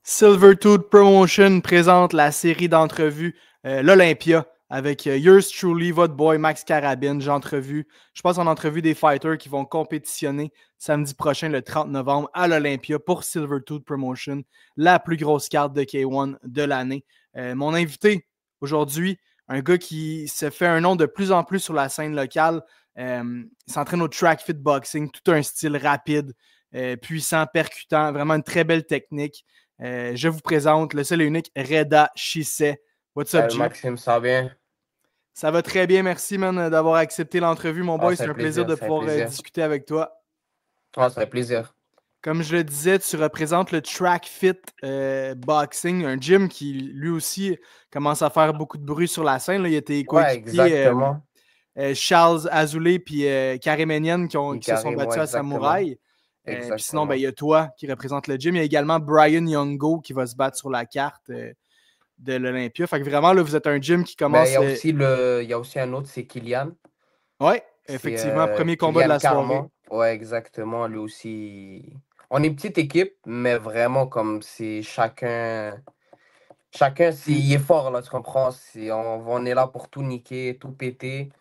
Silvertooth Promotion présente la série d'entrevues l'Olympia avec yours truly, votre boy Max Carabine. Je passe en entrevue des fighters qui vont compétitionner samedi prochain, le 30 novembre, à l'Olympia pour Silvertooth Promotion, la plus grosse carte de K1 de l'année. Mon invité aujourd'hui, un gars qui se fait un nom de plus en plus sur la scène locale, il s'entraîne au track fit boxing, tout un style rapide, puissant, percutant, vraiment une très belle technique. Je vous présente le seul et unique Reda Shise. What's up, Salut G? Maxime, ça va bien? Ça va très bien, merci, man, d'avoir accepté l'entrevue, mon Ah, boy. ça C'est fait un plaisir plaisir, de ça fait pouvoir plaisir. discuter avec toi. Ah, ça fait plaisir. Comme je le disais, tu représentes le Track Fit Boxing, un gym qui lui aussi commence à faire beaucoup de bruit sur la scène. Là. Il y a tes Ouais, coéquipiers exactement. Charles Azoulay et Karim Enian qui se sont Karim, battus ouais, à exactement. Samouraï. Puis sinon, il Exactement. y a toi qui représente le gym. Il y a également Brian Youngo qui va se battre sur la carte de l'Olympia. Fait que vraiment, là, vous êtes un gym qui Mais commence. il y a aussi un autre, c'est Kylian. Ouais, C'est effectivement, premier combat de Kylian la soirée. Carmon. Ouais, exactement. Lui aussi. On est une petite équipe, mais vraiment comme c'est chacun. Chacun, il est fort, là, tu comprends? On est là pour tout niquer, tout péter.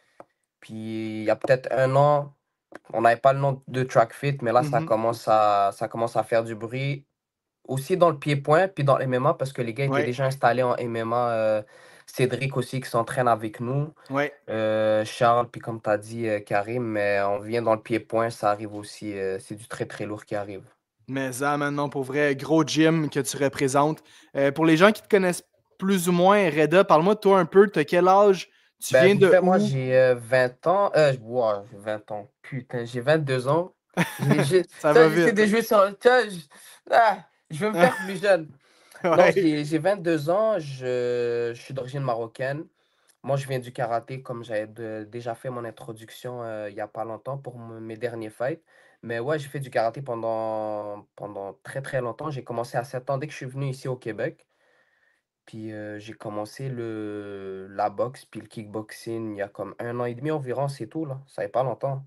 Puis il y a peut-être un an, on n'avait pas le nom de Track Fit, mais là, Mhm. ça commence à faire du bruit. Aussi dans le pied-point, puis dans MMA, parce que les gars étaient Ouais, déjà installés en MMA. Cédric aussi qui s'entraîne avec nous. ouais. Charles, puis comme tu as dit, Karim, mais on vient dans le pied-point, ça arrive aussi. C'est du très très lourd qui arrive. Mais ça, maintenant, pour vrai, gros gym que tu représentes. Pour les gens qui te connaissent plus ou moins, Reda, parle-moi de toi un peu. T'as quel âge? Tu Ben, viens vite de fait, moi où? j'ai 20 ans. Wow, 20 ans. Putain, j'ai 22 ans. Ça va Ça, j'essaie vite. de jouer sur. Tu vois, je veux me faire plus jeune. Non, Ouais. j'ai 22 ans, je suis d'origine marocaine. Moi, je viens du karaté, comme j'avais déjà fait mon introduction il n'y a pas longtemps pour mes derniers fights. Mais ouais, j'ai fait du karaté pendant très très longtemps. J'ai commencé à 7 ans dès que je suis venu ici au Québec. Puis j'ai commencé la boxe puis le kickboxing il y a comme 1 an et demi environ, c'est tout là. Ça fait pas longtemps.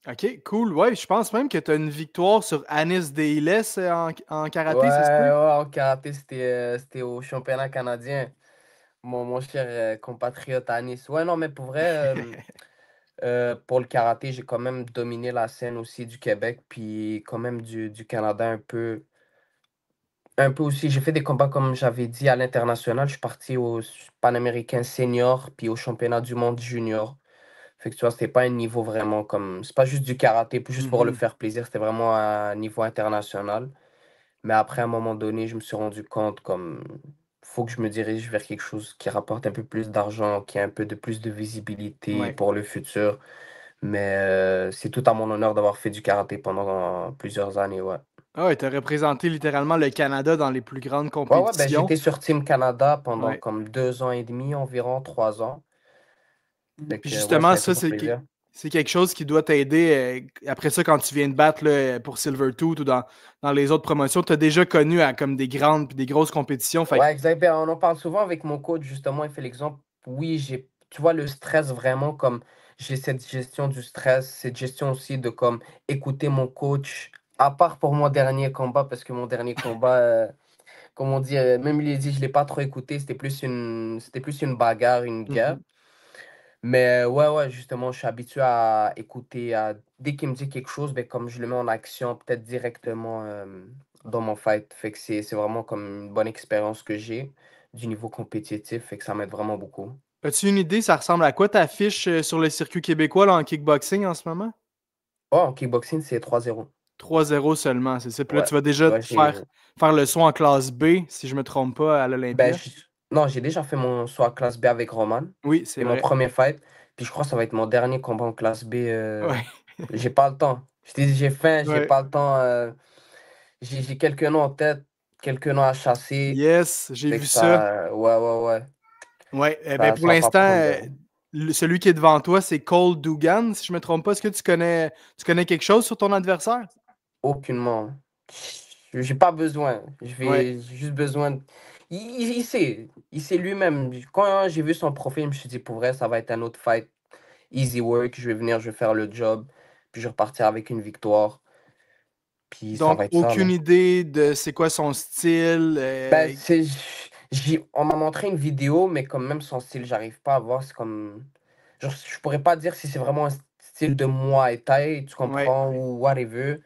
OK, cool. Ouais, je pense même que tu as une victoire sur Anis Deiles en Ouais, karaté, ça se peut? ouais, en karaté, c'était au championnat canadien. Mon cher compatriote à Nice. Ouais, non, mais pour vrai, pour le karaté, j'ai quand même dominé la scène aussi du Québec, puis quand même du Canada un peu. Un peu aussi, j'ai fait des combats, comme j'avais dit, à l'international. Je suis parti au Panaméricain senior, puis au championnat du monde junior. Fait que tu vois, c'était pas un niveau vraiment comme. C'est pas juste du karaté, juste pour le Mhm. faire plaisir, c'était vraiment un niveau international. Mais après, à un moment donné, je me suis rendu compte comme. Faut que je me dirige vers quelque chose qui rapporte un peu plus d'argent, qui a un peu de plus de visibilité Ouais. pour le futur. Mais c'est tout à mon honneur d'avoir fait du karaté pendant plusieurs années, ouais. Ah ouais, tu as représenté littéralement le Canada dans les plus grandes Ouais, ouais, ben compétitions. j'étais sur Team Canada pendant Ouais. comme 2 ans et demi, environ 3 ans. Fait Puis que ouais, justement, ça a été ça, pour plaisir. c'est quelque chose qui doit t'aider après ça quand tu viens de battre là, pour Silvertooth ou dans les autres promotions. Tu as déjà connu comme des grandes puis des grosses compétitions. Fait que, Ouais, exact. Ben, on en parle souvent avec mon coach, justement, il fait l'exemple. Oui, tu vois, le stress vraiment comme j'ai cette gestion du stress, cette gestion aussi de comme écouter mon coach, à part pour mon dernier combat, parce que mon dernier combat, comme on dit, même il a dit, je l'ai pas trop écouté, c'était plus une bagarre, une guerre. Mhm. Mais ouais, ouais, justement, je suis habitué à écouter, dès qu'il me dit quelque chose, ben, comme je le mets en action, peut-être directement dans mon fight. Fait que c'est vraiment comme une bonne expérience que j'ai du niveau compétitif, fait que ça m'aide vraiment beaucoup. As-tu une idée, ça ressemble à quoi ta fiche sur le circuit québécois là, en kickboxing en ce moment? Oh, en kickboxing, c'est 3-0. 3-0 seulement, c'est ça. Puis là, Ouais, tu vas déjà ouais, faire le saut en classe B, si je me trompe pas, à ben, l'Olympia. non, j'ai déjà fait mon saut à classe B avec Roman. Oui, c'est C'était mon vrai. premier fight. Puis je crois que ça va être mon dernier combat en classe B. Ouais. J'ai pas le temps. Je t'ai dit, j'ai faim, j'ai Ouais. pas le temps. J'ai quelques noms en tête, quelques noms à chasser. Yes, j'ai Fait vu que ça. ça, ouais, ouais, ouais. Ouais. Ben Ça, pour ça va pas l'instant, prendre de. celui qui est devant toi, c'est Cole Dugan, si je me trompe pas. Est-ce que tu connais quelque chose sur ton adversaire? Aucunement. J'ai pas besoin. Ouais. J'ai juste besoin. Il sait. Il sait lui-même. Quand j'ai vu son profil, je me suis dit, pour vrai, ça va être un autre fight. Easy work. Je vais venir, je vais faire le job. Puis je vais repartir avec une victoire. Puis ça Donc, va être ça, là. aucune idée de c'est quoi son style. Ben, on m'a montré une vidéo, mais comme même son style, j'arrive pas à voir. C'est comme. Genre, je pourrais pas dire si c'est vraiment un style de Muay Thai, tu Ouais. comprends, ou whatever.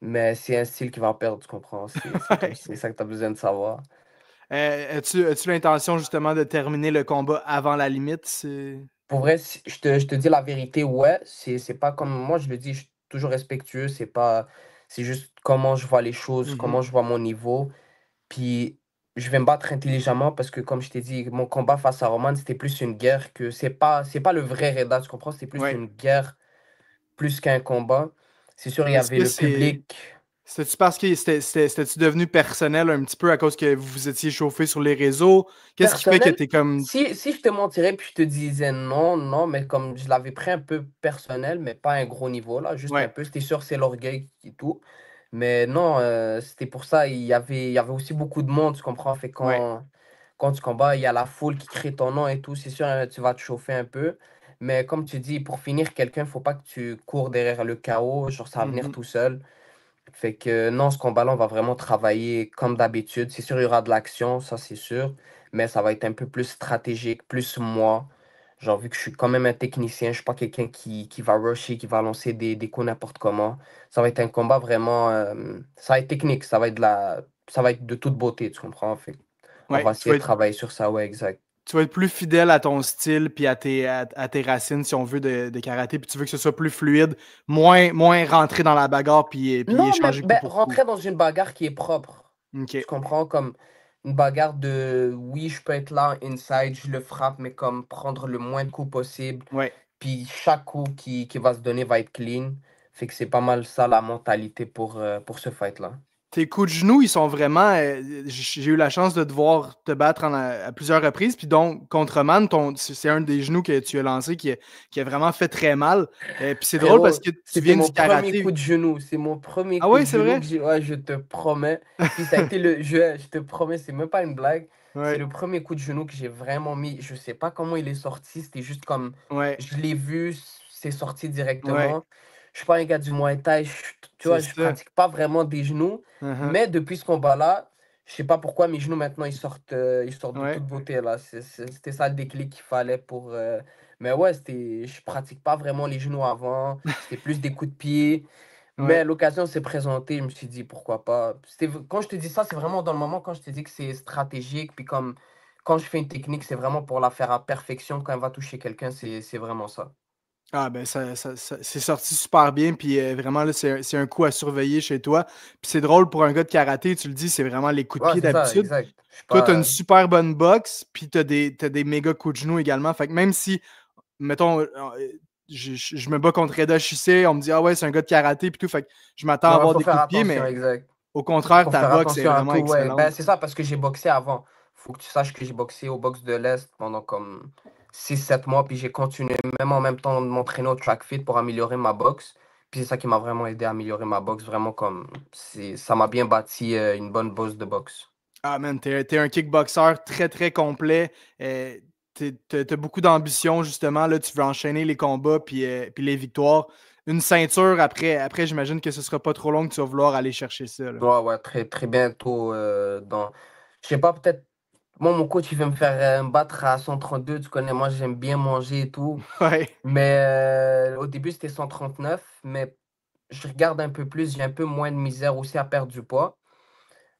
Mais c'est un style qui va perdre, tu comprends. C'est tout, Ouais. c'est ça que tu as besoin de savoir. As-tu l'intention justement de terminer le combat avant la limite? Pour vrai, je te dis la vérité, ouais, c'est pas comme moi, je le dis, je suis toujours respectueux, c'est juste comment je vois les choses, Mhm. comment je vois mon niveau. Puis je vais me battre intelligemment parce que, comme je t'ai dit, mon combat face à Roman, c'était plus une guerre que c'est pas le vrai Reda, tu comprends? C'était plus Ouais. une guerre plus qu'un combat. C'est sûr, il y Est-ce avait que le public. c'était-tu parce que c'était-tu devenu personnel un petit peu à cause que vous vous étiez chauffé sur les réseaux? Qu'est-ce qui fait que Personnel, t'es comme. si je te mentirais puis je te disais non, non, mais comme je l'avais pris un peu personnel, mais pas à un gros niveau, là, juste un Ouais. peu. C'était sûr, c'est l'orgueil et tout. Mais non, c'était pour ça, il y avait aussi beaucoup de monde, tu comprends? Fait Ouais. quand tu combats, il y a la foule qui crie ton nom et tout. C'est sûr, tu vas te chauffer un peu. Mais comme tu dis, pour finir quelqu'un, faut pas que tu cours derrière le chaos. Genre, ça va venir Mhm. tout seul. Fait que non, ce combat-là, on va vraiment travailler comme d'habitude. C'est sûr, il y aura de l'action, ça c'est sûr, mais ça va être un peu plus stratégique, plus moi. Genre, vu que je suis quand même un technicien, je suis pas quelqu'un qui va rusher, qui va lancer des coups n'importe comment. Ça va être un combat vraiment. Ça va être technique, ça va être de toute beauté, tu comprends? Fait que on va Ouais. essayer de travailler sur ça, ouais, exact. Tu vas être plus fidèle à ton style puis à tes racines, si on veut, de karaté, puis tu veux que ce soit plus fluide, moins rentrer dans la bagarre puis Non, mais échanger coup ben, pour coup. rentrer dans une bagarre qui est propre. Tu OK. comprends? Comme une bagarre de oui, je peux être là, inside, je le frappe, mais comme prendre le moins de coups possible. Ouais. Puis chaque coup qui va se donner va être clean. Fait que c'est pas mal ça la mentalité pour ce fight-là. Tes coups de genoux, ils sont vraiment. J'ai eu la chance de te voir te battre à plusieurs reprises. Puis donc, contre Man, c'est un des genoux que tu as lancé qui a vraiment fait très mal. Puis c'est drôle parce Frérot, que tu c'était viens du mon premier coup karaté. de genou. C'est mon premier Ah coup ouais, de c'est genou vrai? que j'ai. Ouais, je te promets. Puis ça a été le jeu, je te promets, c'est même pas une blague. C'est Ouais, le premier coup de genou que j'ai vraiment mis. Je sais pas comment il est sorti. C'était juste comme. ouais, Je l'ai vu, c'est sorti ouais. directement. Je suis pas un gars du Muay Thai. Tu C'est vois, je ça. pratique pas vraiment des genoux. Uh-huh. Mais depuis ce combat-là, je sais pas pourquoi mes genoux maintenant ils sortent de Ouais, toute beauté là. C'était ça le déclic qu'il fallait pour. Mais ouais, je pratique pas vraiment les genoux avant. C'était plus des coups de pied. ouais. Mais l'occasion s'est présentée. Je me suis dit pourquoi pas. Quand je te dis ça, c'est vraiment dans le moment quand je te dis que c'est stratégique. Puis comme quand je fais une technique, c'est vraiment pour la faire à perfection. Quand elle va toucher quelqu'un, c'est vraiment ça. Ah ben c'est sorti super bien, puis vraiment là, c'est un coup à surveiller chez toi. Puis c'est drôle pour un gars de karaté, tu le dis, c'est vraiment les coups de Ouais, pied c'est ça, d'habitude. exact. Je suis Toi, tu as une pas. super bonne boxe, puis t'as des méga coups de genoux également. Fait que même si, mettons, je me bats contre Reda Shissé, on me dit, ah ouais, c'est un gars de karaté, puis tout. Fait que je m'attends à Non, il avoir faut des faire coups de pied, attention, mais exact. au contraire, Faut ta faire boxe est attention à vraiment tout, ouais. Ben, excellente. c'est ça, parce que j'ai boxé avant. Faut que tu saches que j'ai boxé au box de l'Est pendant comme 6 7 mois, puis j'ai continué, même en même temps, de m'entraîner au track fit pour améliorer ma boxe. Puis c'est ça qui m'a vraiment aidé à améliorer ma boxe, vraiment comme, ça m'a bien bâti une bonne bosse de boxe. Ah man, t'es un kickboxer très très complet. T'as beaucoup d'ambition justement. Là, tu veux enchaîner les combats puis les victoires. Une ceinture après j'imagine que ce sera pas trop long que tu vas vouloir aller chercher ça. Là. Ouais, ouais, très, très bientôt, je sais pas, peut-être, moi, mon coach, il veut me faire me battre à 132, tu connais, moi, j'aime bien manger et tout. Ouais. Mais au début, c'était 139, mais je regarde un peu plus, j'ai un peu moins de misère aussi à perdre du poids.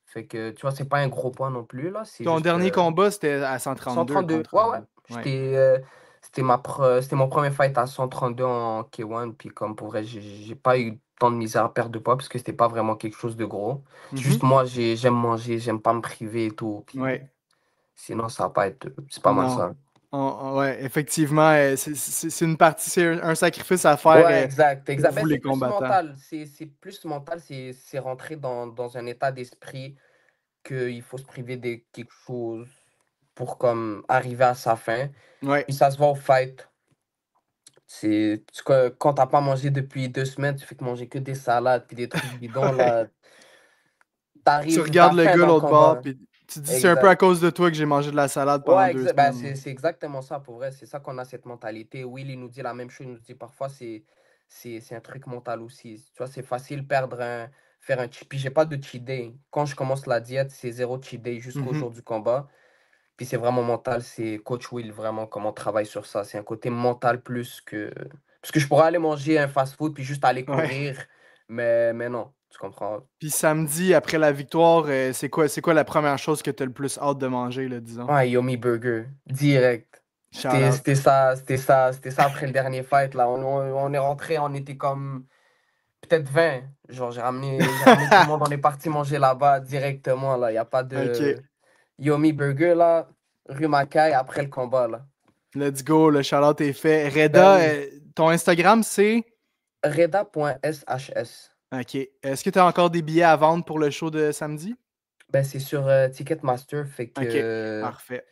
Fait que, tu vois, c'est pas un gros poids non plus, là. C'est Ton juste dernier combat, c'était à 132 132. Ouais, ouais. Ouais. C'était mon premier fight à 132 en K1. Puis comme pour vrai, j'ai pas eu tant de misère à perdre de poids parce que c'était pas vraiment quelque chose de gros. C'est Mhm. juste moi, j'aime manger, j'aime pas me priver et tout. Puis Ouais. sinon, ça va pas être. C'est pas mal Non. ça. Ouais, effectivement, c'est une partie, c'est un sacrifice à faire Ouais, exact, pour exact. vous Ben, c'est les plus combattants. mental. C'est plus mental, c'est rentrer dans un état d'esprit qu'il faut se priver de quelque chose pour comme arriver à sa fin. Ouais. Puis ça se voit au fight. Quand t'as pas mangé depuis 2 semaines, tu fais que manger que des salades puis des trucs bidons, là. Tu T'as regardes le faim gars dans le l'autre bord, combat. puis tu te dis c'est un peu à Exact. cause de toi que j'ai mangé de la salade pendant Ouais, deux ben, semaines. c'est exactement ça pour vrai. C'est ça qu'on a cette mentalité. Will, il nous dit la même chose. Il nous dit parfois, c'est un truc mental aussi. Tu vois, c'est facile faire un cheat. Puis j'ai pas de cheat day. Quand je commence la diète, c'est zéro cheat day jusqu'au Mhm. jour du combat. Puis c'est vraiment mental, c'est Coach Will, vraiment, comment on travaille sur ça. C'est un côté mental plus que. Parce que je pourrais aller manger un fast-food puis juste aller Ouais. courir, mais non, tu comprends? Puis samedi, après la victoire, c'est quoi la première chose que tu as le plus hâte de manger, là, disons? Ouais, Yummy Burger, direct. Shout C'était out. c'était ça, c'était ça, c'était ça après le dernier fight, là. On est rentré, on était comme peut-être 20. Genre, j'ai ramené tout le monde, on est parti manger là-bas directement, là. Il n'y a pas OK. de Yummy Burger, là, rue Mackay, après le combat, là. Let's go, le shout out est fait. Ben Reda, oui, ton Instagram, c'est. reda.shs. OK. Est-ce que tu as encore des billets à vendre pour le show de samedi? Ben, c'est sur Ticketmaster, fait que OK. Parfait.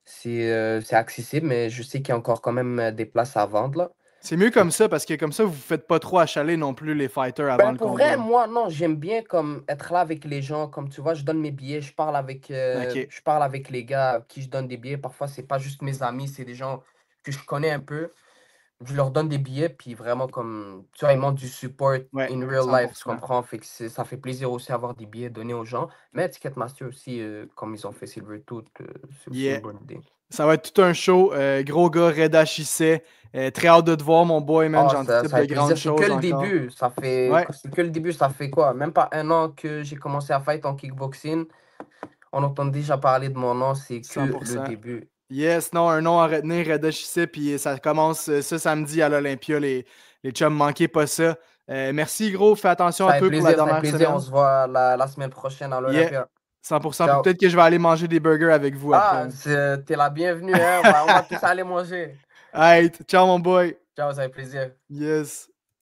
c'est accessible, mais je sais qu'il y a encore quand même des places à vendre, là. C'est mieux Fait comme que ça parce que comme ça, vous ne faites pas trop achaler non plus les fighters avant ben, le pour vrai, combat. moi, non, j'aime bien comme être là avec les gens. Comme tu vois, je donne mes billets, OK. je parle avec les gars à qui je donne des billets. Parfois, c'est pas juste mes amis, c'est des gens que je connais un peu. Je leur donne des billets, puis vraiment, comme, tu vois, ils montrent du support Ouais, in real life, tu 100%. comprends? Fait que ça fait plaisir aussi d'avoir des billets donnés aux gens. Mais Ticketmaster aussi, comme ils ont fait Silvertooth, c'est aussi Yeah. une bonne idée. Ça va être tout un show. Gros gars, Reda Chissé. Très hâte de te voir, mon boy, man. Oh, J'anticipe ça de fait grandes plaisir. C'est que choses le encore. début. Ouais, C'est que le début. Ça fait quoi? Même pas un an que j'ai commencé à fight en kickboxing. On entend déjà parler de mon nom. C'est que le 100%. début. Yes, non, un nom à retenir, Reda Chissé. Puis ça commence ce samedi à l'Olympia. Les chums, manquez pas ça. Merci, gros. Fais attention à toi pour la Ça fait dernière plaisir. On semaine. se voit la semaine prochaine à Yeah, l'Olympia. 100%. Puis Ciao. peut-être que je vais aller manger des burgers avec vous Ah, après. t'es la bienvenue, hein. On va tous aller manger. Alright, ciao, mon boy. Ciao, ça fait plaisir. Yes.